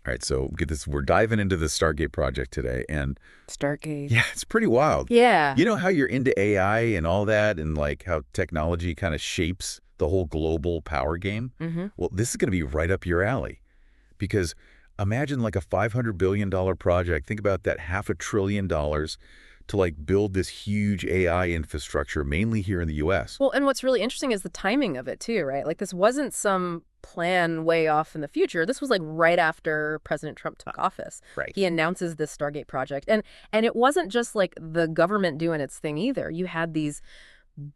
All right, so get this. We're diving into the Stargate project today, and Stargate. yeah, it's pretty wild. Yeah. You know how you're into AI and all that, and like how technology kind of shapes the whole global power game? Mm-hmm. Well, this is going to be right up your alley because imagine like a $500 billion project. Think about that, $500 billion to like build this huge AI infrastructure, mainly here in the U.S. Well, and what's really interesting is the timing of it too, right? Like this wasn't some plan way off in the future. This was like right after President Trump took office. Right. He announces this Stargate project. And it wasn't just like the government doing its thing either. You had these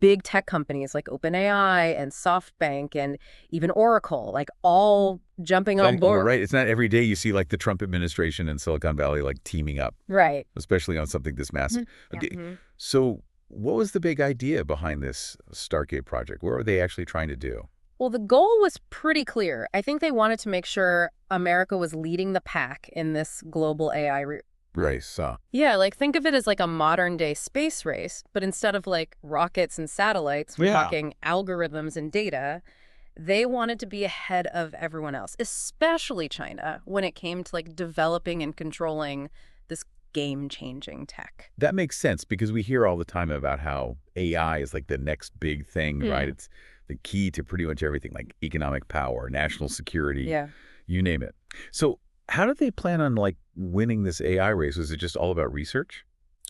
big tech companies like OpenAI and SoftBank and even Oracle, like all jumping on Well, board. right. It's not every day you see like the Trump administration and Silicon Valley like teaming up, Right. especially on something this massive. Yeah. Okay, so what was the big idea behind this Stargate project? What were they actually trying to do? Well, the goal was pretty clear. I think they wanted to make sure America was leading the pack in this global AI. Right. So, Yeah, like think of it as like a modern day space race, but instead of like rockets and satellites, we're yeah. talking algorithms and data. They wanted to be ahead of everyone else, especially China, when it came to like developing and controlling this game-changing tech. That makes sense because we hear all the time about how AI is like the next big thing, right? Hmm. It's the key to pretty much everything, like economic power, national security, Yeah. you name it. So, how did they plan on like winning this AI race? Was it just all about research?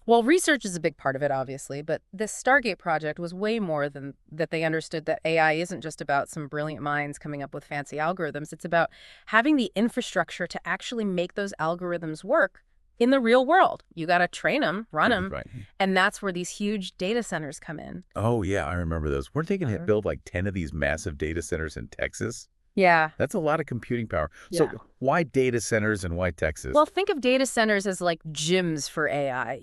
Well, research is a big part of it, obviously, but this Stargate project was way more than that. They understood that AI isn't just about some brilliant minds coming up with fancy algorithms. It's about having the infrastructure to actually make those algorithms work in the real world. You got to train them, run them, Right. and that's where these huge data centers come in. Oh, yeah, I remember those. Weren't they going to Uh-huh. build like 10 of these massive data centers in Texas? Yeah. That's a lot of computing power. So, Yeah. why data centers and why Texas? Well, think of data centers as like gyms for AI,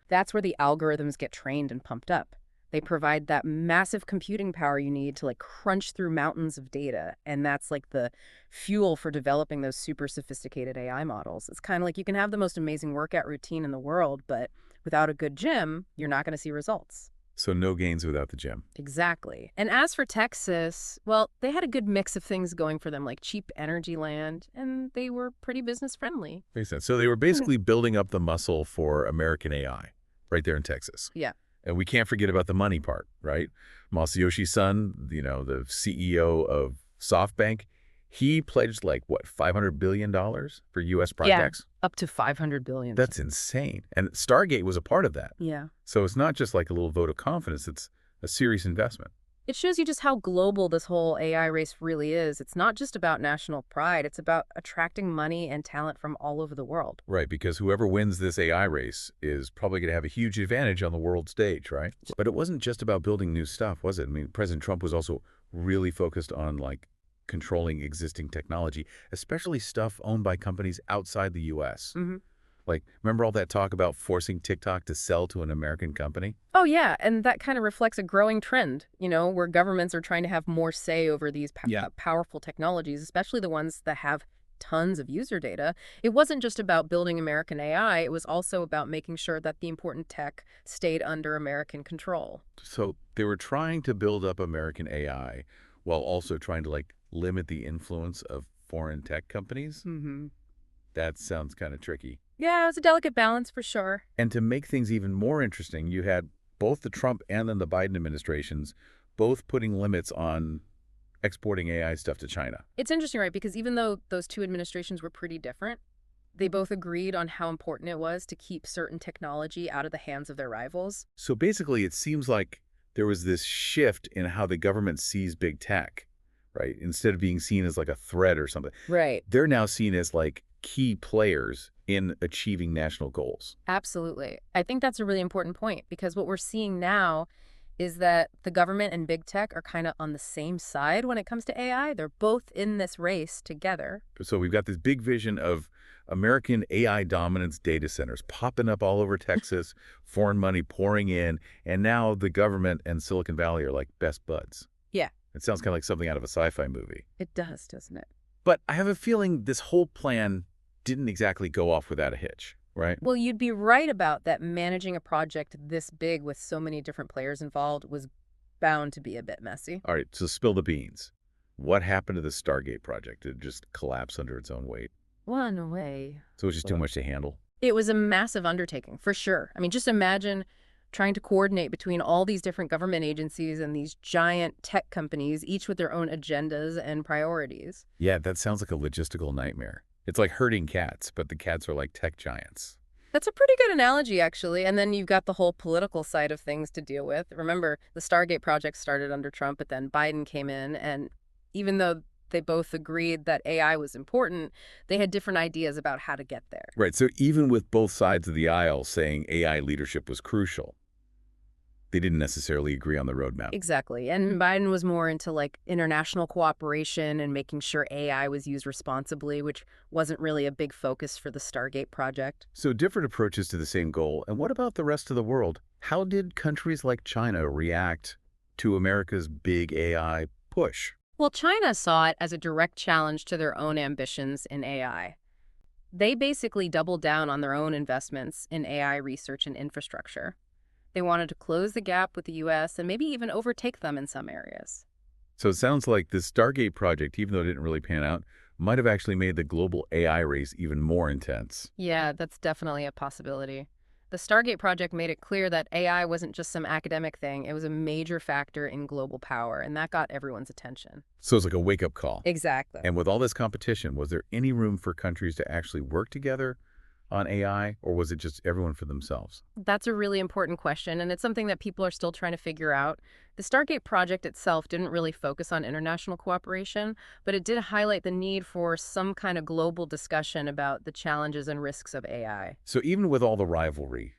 That's where the algorithms get trained and pumped up. They provide that massive computing power you need to like crunch through mountains of data. And that's like the fuel for developing those super sophisticated AI models. It's kind of like you can have the most amazing workout routine in the world, but without a good gym, you're not going to see results. So, no gains without the gym. Exactly. And as for Texas, well, they had a good mix of things going for them, like cheap energy land, and they were pretty business friendly. Makes sense. So, they were basically building up the muscle for American AI right there in Texas. Yeah. And we can't forget about the money part, right? Masayoshi Son, the CEO of SoftBank, he pledged like, what, $500 billion for U.S. Yeah. projects? Up to 500 billion. That's insane. And Stargate was a part of that. Yeah. So it's not just like a little vote of confidence. It's a serious investment. It shows you just how global this whole AI race really is. It's not just about national pride. It's about attracting money and talent from all over the world. Right, because whoever wins this AI race is probably going to have a huge advantage on the world stage, right? But it wasn't just about building new stuff, was it? I mean, President Trump was also really focused on like controlling existing technology, especially stuff owned by companies outside the U.S. Hmm. Like, remember all that talk about forcing TikTok to sell to an American company? Oh, yeah. And that kind of reflects a growing trend, where governments are trying to have more say over these Yeah. powerful technologies, especially the ones that have tons of user data. It wasn't just about building American AI. It was also about making sure that the important tech stayed under American control. So they were trying to build up American AI while also trying to like limit the influence of foreign tech companies. Hmm. That sounds kind of tricky. Yeah, it's a delicate balance for sure. And to make things even more interesting, you had both the Trump and then the Biden administrations both putting limits on exporting AI stuff to China. It's interesting, right? Because even though those two administrations were pretty different, they both agreed on how important it was to keep certain technology out of the hands of their rivals. So basically, it seems like there was this shift in how the government sees big tech, right? Instead of being seen as like a threat or something, Right. they're now seen as like key players in achieving national goals. Absolutely. I think that's a really important point because what we're seeing now is that the government and big tech are kind of on the same side when it comes to AI. They're both in this race together. So we've got this big vision of American AI dominance data centers popping up all over Texas, foreign money pouring in, and now the government and Silicon Valley are like best buds. Yeah, It sounds kind of like something out of a sci-fi movie. it does, doesn't it? But I have a feeling this whole plan didn't exactly go off without a hitch, right? Well, you'd be right about that. Managing a project this big with so many different players involved was bound to be a bit messy. All right, so spill the beans. What happened to the Stargate project? Did it just collapse under its own weight? One way. So it's just too much to handle. It was a massive undertaking, for sure. I mean, just imagine trying to coordinate between all these different government agencies and these giant tech companies, each with their own agendas and priorities. Yeah, that sounds like a logistical nightmare. It's like herding cats, but the cats are like tech giants. That's a pretty good analogy, actually. And then you've got the whole political side of things to deal with. Remember, the Stargate project started under Trump, but then Biden came in. And even though they both agreed that AI was important, they had different ideas about how to get there. Right, so even with both sides of the aisle saying AI leadership was crucial, they didn't necessarily agree on the roadmap. Exactly. And Biden was more into like international cooperation and making sure AI was used responsibly, which wasn't really a big focus for the Stargate project. So different approaches to the same goal. And what about the rest of the world? How did countries like China react to America's big AI push? Well, China saw it as a direct challenge to their own ambitions in AI. They basically doubled down on their own investments in AI research and infrastructure. They wanted to close the gap with the US and maybe even overtake them in some areas. So it sounds like this Stargate project, even though it didn't really pan out, might have actually made the global AI race even more intense. Yeah, that's definitely a possibility. The Stargate project made it clear that AI wasn't just some academic thing, it was a major factor in global power, and that got everyone's attention. So it's like a wake-up call. Exactly. And with all this competition, was there any room for countries to actually work together on AI, or was it just everyone for themselves? That's a really important question, and it's something that people are still trying to figure out. The Stargate project itself didn't really focus on international cooperation, but it did highlight the need for some kind of global discussion about the challenges and risks of AI. So even with all the rivalry,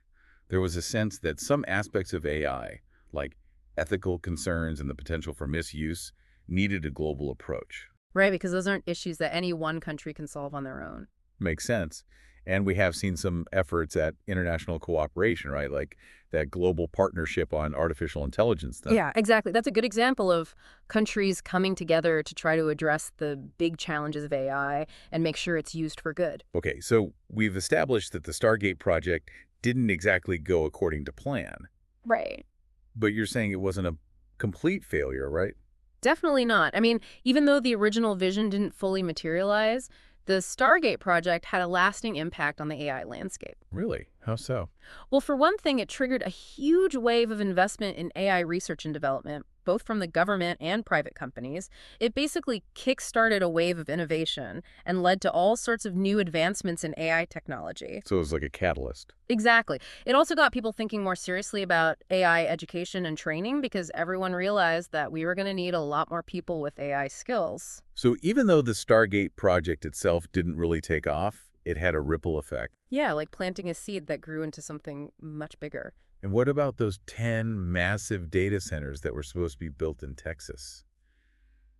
there was a sense that some aspects of AI, like ethical concerns and the potential for misuse, needed a global approach. Right, because those aren't issues that any one country can solve on their own. Makes sense. And we have seen some efforts at international cooperation, right? Like that global partnership on artificial intelligence stuff. Yeah, exactly. That's a good example of countries coming together to try to address the big challenges of AI and make sure it's used for good. Okay, so we've established that the Stargate project didn't exactly go according to plan, Right. but you're saying it wasn't a complete failure, right? Definitely not. I mean, even though the original vision didn't fully materialize, the Stargate project had a lasting impact on the AI landscape. Really? How so? Well, for one thing, it triggered a huge wave of investment in AI research and development, both from the government and private companies. It basically kick-started a wave of innovation and led to all sorts of new advancements in AI technology. So it was like a catalyst. Exactly. It also got people thinking more seriously about AI education and training because everyone realized that we were going to need a lot more people with AI skills. So even though the Stargate project itself didn't really take off, it had a ripple effect. Yeah, like planting a seed that grew into something much bigger. And what about those 10 massive data centers that were supposed to be built in Texas?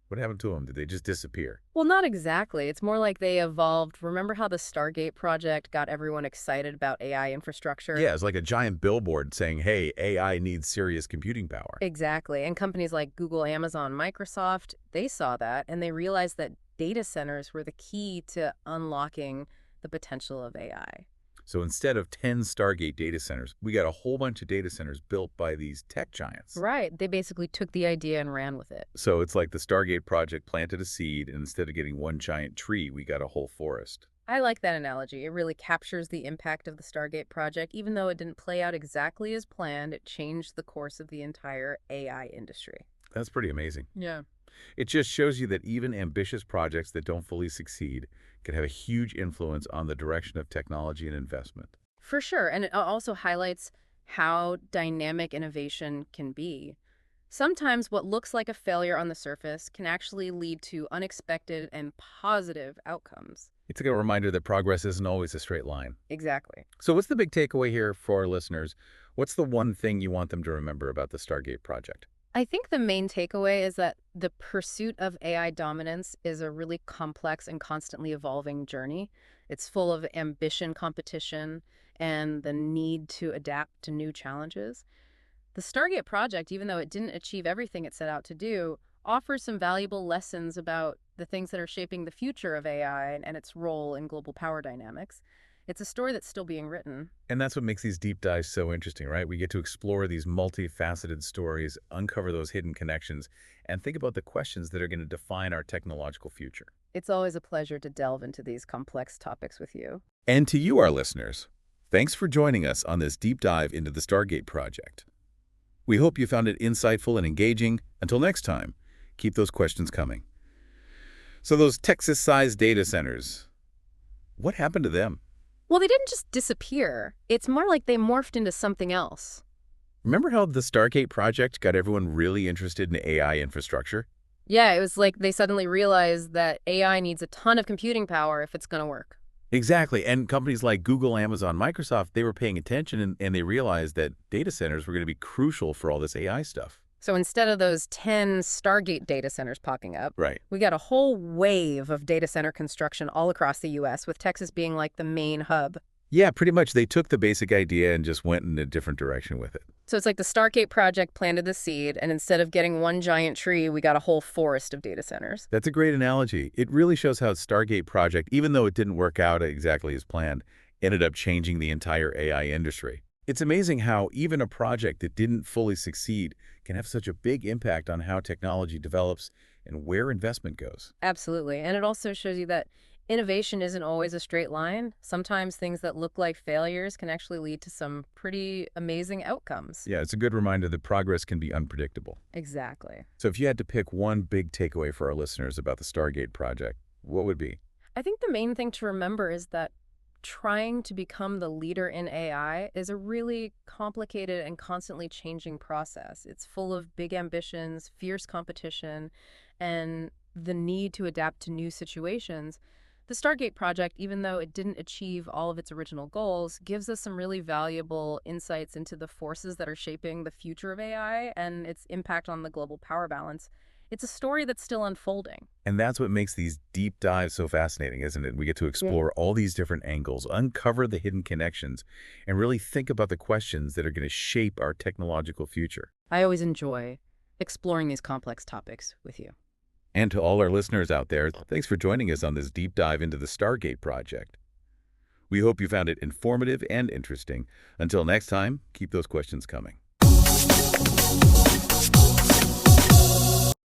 What happened to them? Did they just disappear? Well, not exactly. It's more like they evolved. Remember how the Stargate project got everyone excited about AI infrastructure? Yeah, it's like a giant billboard saying, hey, AI needs serious computing power. Exactly. And companies like Google, Amazon, Microsoft, they saw that and they realized that data centers were the key to unlocking the potential of AI. So instead of 10 Stargate data centers, we got a whole bunch of data centers built by these tech giants. Right. They basically took the idea and ran with it. So it's like the Stargate project planted a seed, and instead of getting one giant tree, we got a whole forest. I like that analogy. It really captures the impact of the Stargate project. Even though it didn't play out exactly as planned, it changed the course of the entire AI industry. That's pretty amazing. Yeah. It just shows you that even ambitious projects that don't fully succeed can have a huge influence on the direction of technology and investment. For sure. And it also highlights how dynamic innovation can be. Sometimes what looks like a failure on the surface can actually lead to unexpected and positive outcomes. It's like a reminder that progress isn't always a straight line. Exactly. So what's the big takeaway here for our listeners? What's the one thing you want them to remember about the Stargate project? I think the main takeaway is that the pursuit of AI dominance is a really complex and constantly evolving journey. It's full of ambition, competition, and the need to adapt to new challenges. The Stargate project, even though it didn't achieve everything it set out to do, offers some valuable lessons about the things that are shaping the future of AI and its role in global power dynamics. It's a story that's still being written. And that's what makes these deep dives so interesting, right? We get to explore these multifaceted stories, uncover those hidden connections, and think about the questions that are going to define our technological future. It's always a pleasure to delve into these complex topics with you. And to you, our listeners, thanks for joining us on this deep dive into the Stargate project. We hope you found it insightful and engaging. Until next time, keep those questions coming. So those Texas-sized data centers, what happened to them? Well, they didn't just disappear. It's more like they morphed into something else. Remember how the Stargate project got everyone really interested in AI infrastructure? Yeah, it was like they suddenly realized that AI needs a ton of computing power if it's going to work. Exactly. And companies like Google, Amazon, Microsoft, they were paying attention and they realized that data centers were going to be crucial for all this AI stuff. So instead of those 10 Stargate data centers popping up, Right. we got a whole wave of data center construction all across the U.S., with Texas being like the main hub. Yeah, pretty much. They took the basic idea and just went in a different direction with it. So it's like the Stargate project planted the seed, and instead of getting one giant tree, we got a whole forest of data centers. That's a great analogy. It really shows how Stargate project, even though it didn't work out exactly as planned, ended up changing the entire AI industry. It's amazing how even a project that didn't fully succeed can have such a big impact on how technology develops and where investment goes. Absolutely. And it also shows you that innovation isn't always a straight line. Sometimes things that look like failures can actually lead to some pretty amazing outcomes. Yeah, it's a good reminder that progress can be unpredictable. Exactly. So if you had to pick one big takeaway for our listeners about the Stargate project, what would be? I think the main thing to remember is that trying to become the leader in AI is a really complicated and constantly changing process. It's full of big ambitions, fierce competition, and the need to adapt to new situations. The Stargate project, even though it didn't achieve all of its original goals, gives us some really valuable insights into the forces that are shaping the future of AI and its impact on the global power balance. It's a story that's still unfolding. And that's what makes these deep dives so fascinating, isn't it? We get to explore all these different angles, uncover the hidden connections, and really think about the questions that are going to shape our technological future. I always enjoy exploring these complex topics with you. And to all our listeners out there, thanks for joining us on this deep dive into the Stargate project. We hope you found it informative and interesting. Until next time, keep those questions coming.